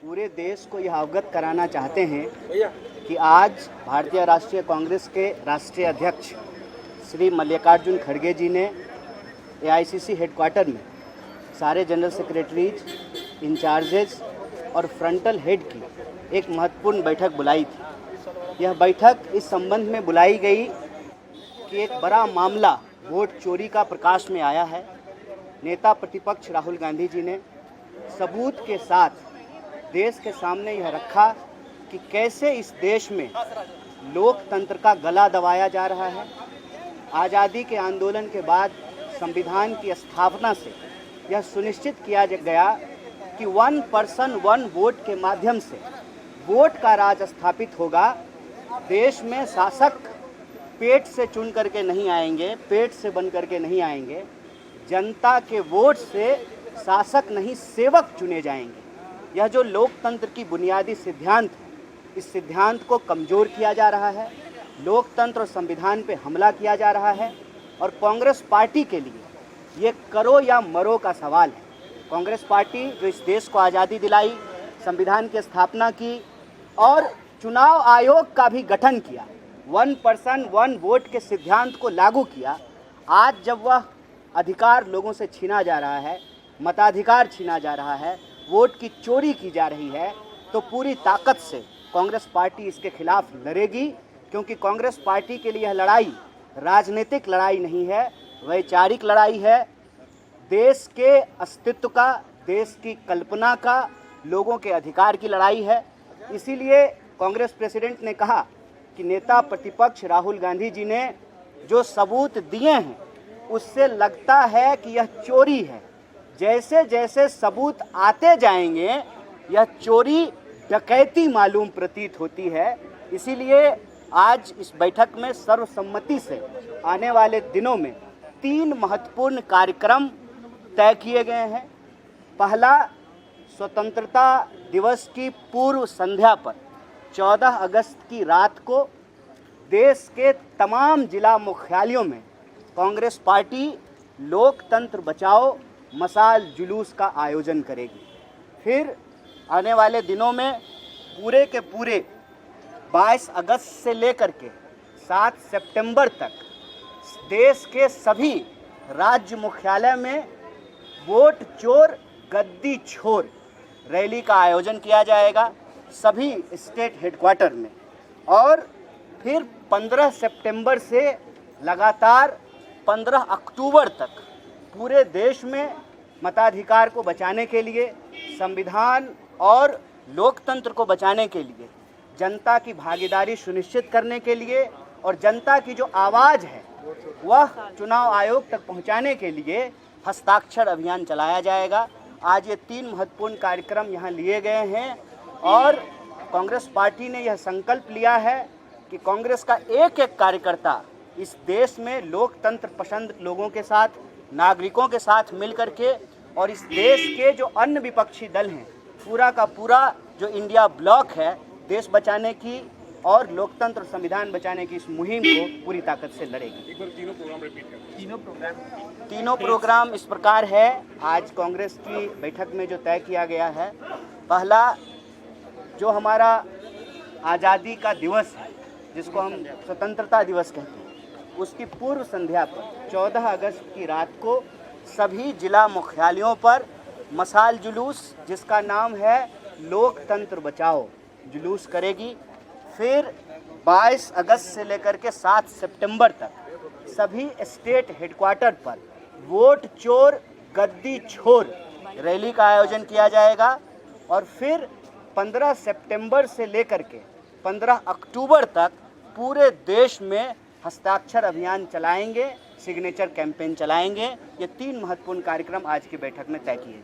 पूरे देश को यह अवगत कराना चाहते हैं कि आज भारतीय राष्ट्रीय कांग्रेस के राष्ट्रीय अध्यक्ष श्री मल्लिकार्जुन खड़गे जी ने एआईसीसी हेडक्वार्टर में सारे जनरल सेक्रेटरीज, इंचार्जेस और फ्रंटल हेड की एक महत्वपूर्ण बैठक बुलाई थी। यह बैठक इस संबंध में बुलाई गई कि एक बड़ा मामला वोट चोरी का प्रकाश में आया है। नेता प्रतिपक्ष राहुल गांधी जी ने सबूत के साथ देश के सामने यह रखा कि कैसे इस देश में लोकतंत्र का गला दबाया जा रहा है। आज़ादी के आंदोलन के बाद संविधान की स्थापना से यह सुनिश्चित किया गया कि 1 पर्सन 1 वोट के माध्यम से वोट का राज स्थापित होगा। देश में शासक पेट से चुन करके नहीं आएंगे, पेट से बन करके नहीं आएंगे। जनता के वोट से शासक नहीं, सेवक चुने जाएंगे। यह जो लोकतंत्र की बुनियादी सिद्धांत है, इस सिद्धांत को कमज़ोर किया जा रहा है। लोकतंत्र और संविधान पे हमला किया जा रहा है और कांग्रेस पार्टी के लिए ये करो या मरो का सवाल है। कांग्रेस पार्टी जो इस देश को आज़ादी दिलाई, संविधान की स्थापना की और चुनाव आयोग का भी गठन किया, 1 पर्सन 1 वोट के सिद्धांत को लागू किया, आज जब वह अधिकार लोगों से छीना जा रहा है, मताधिकार छीना जा रहा है, वोट की चोरी की जा रही है, तो पूरी ताकत से कांग्रेस पार्टी इसके खिलाफ लड़ेगी। क्योंकि कांग्रेस पार्टी के लिए यह लड़ाई राजनीतिक लड़ाई नहीं है, वैचारिक लड़ाई है। देश के अस्तित्व का, देश की कल्पना का, लोगों के अधिकार की लड़ाई है। इसीलिए कांग्रेस प्रेसिडेंट ने कहा कि नेता प्रतिपक्ष राहुल गांधी जी ने जो सबूत दिए हैं उससे लगता है कि यह चोरी है। जैसे जैसे सबूत आते जाएंगे यह चोरी डकैती मालूम प्रतीत होती है। इसीलिए आज इस बैठक में सर्वसम्मति से आने वाले दिनों में 3 महत्वपूर्ण कार्यक्रम तय किए गए हैं। पहला, स्वतंत्रता दिवस की पूर्व संध्या पर 14 अगस्त की रात को देश के तमाम जिला मुख्यालयों में कांग्रेस पार्टी लोकतंत्र बचाओ मशाल जुलूस का आयोजन करेगी। फिर आने वाले दिनों में पूरे के पूरे 22 अगस्त से लेकर के 7 सितंबर तक देश के सभी राज्य मुख्यालय में वोट चोर गद्दी छोर रैली का आयोजन किया जाएगा, सभी स्टेट हेडक्वार्टर में। और फिर 15 सितंबर से लगातार 15 अक्टूबर तक पूरे देश में मताधिकार को बचाने के लिए, संविधान और लोकतंत्र को बचाने के लिए, जनता की भागीदारी सुनिश्चित करने के लिए और जनता की जो आवाज़ है वह चुनाव आयोग तक पहुंचाने के लिए हस्ताक्षर अभियान चलाया जाएगा। आज ये 3 महत्वपूर्ण कार्यक्रम यहाँ लिए गए हैं और कांग्रेस पार्टी ने यह संकल्प लिया है कि कांग्रेस का एक एक कार्यकर्ता इस देश में लोकतंत्र पसंद लोगों के साथ, नागरिकों के साथ मिलकर के और इस देश के जो अन्य विपक्षी दल हैं, पूरा का पूरा जो इंडिया ब्लॉक है, देश बचाने की और लोकतंत्र और संविधान बचाने की इस मुहिम को पूरी ताकत से लड़ेगी। एक बार तीनों प्रोग्राम रिपीट करें। तीनों प्रोग्राम इस प्रकार है। आज कांग्रेस की बैठक में जो तय किया गया है, पहला जो हमारा आज़ादी का दिवस है, जिसको हम स्वतंत्रता दिवस कहते हैं, उसकी पूर्व संध्या पर 14 अगस्त की रात को सभी जिला मुख्यालयों पर मशाल जुलूस, जिसका नाम है लोकतंत्र बचाओ, जुलूस करेगी। फिर 22 अगस्त से लेकर के 7 सितंबर तक सभी स्टेट हेडक्वार्टर पर वोट चोर गद्दी छोर रैली का आयोजन किया जाएगा। और फिर 15 सितंबर से लेकर के 15 अक्टूबर तक पूरे देश में हस्ताक्षर अभियान चलाएंगे, सिग्नेचर कैंपेन चलाएंगे। ये 3 महत्वपूर्ण कार्यक्रम आज की बैठक में तय किए।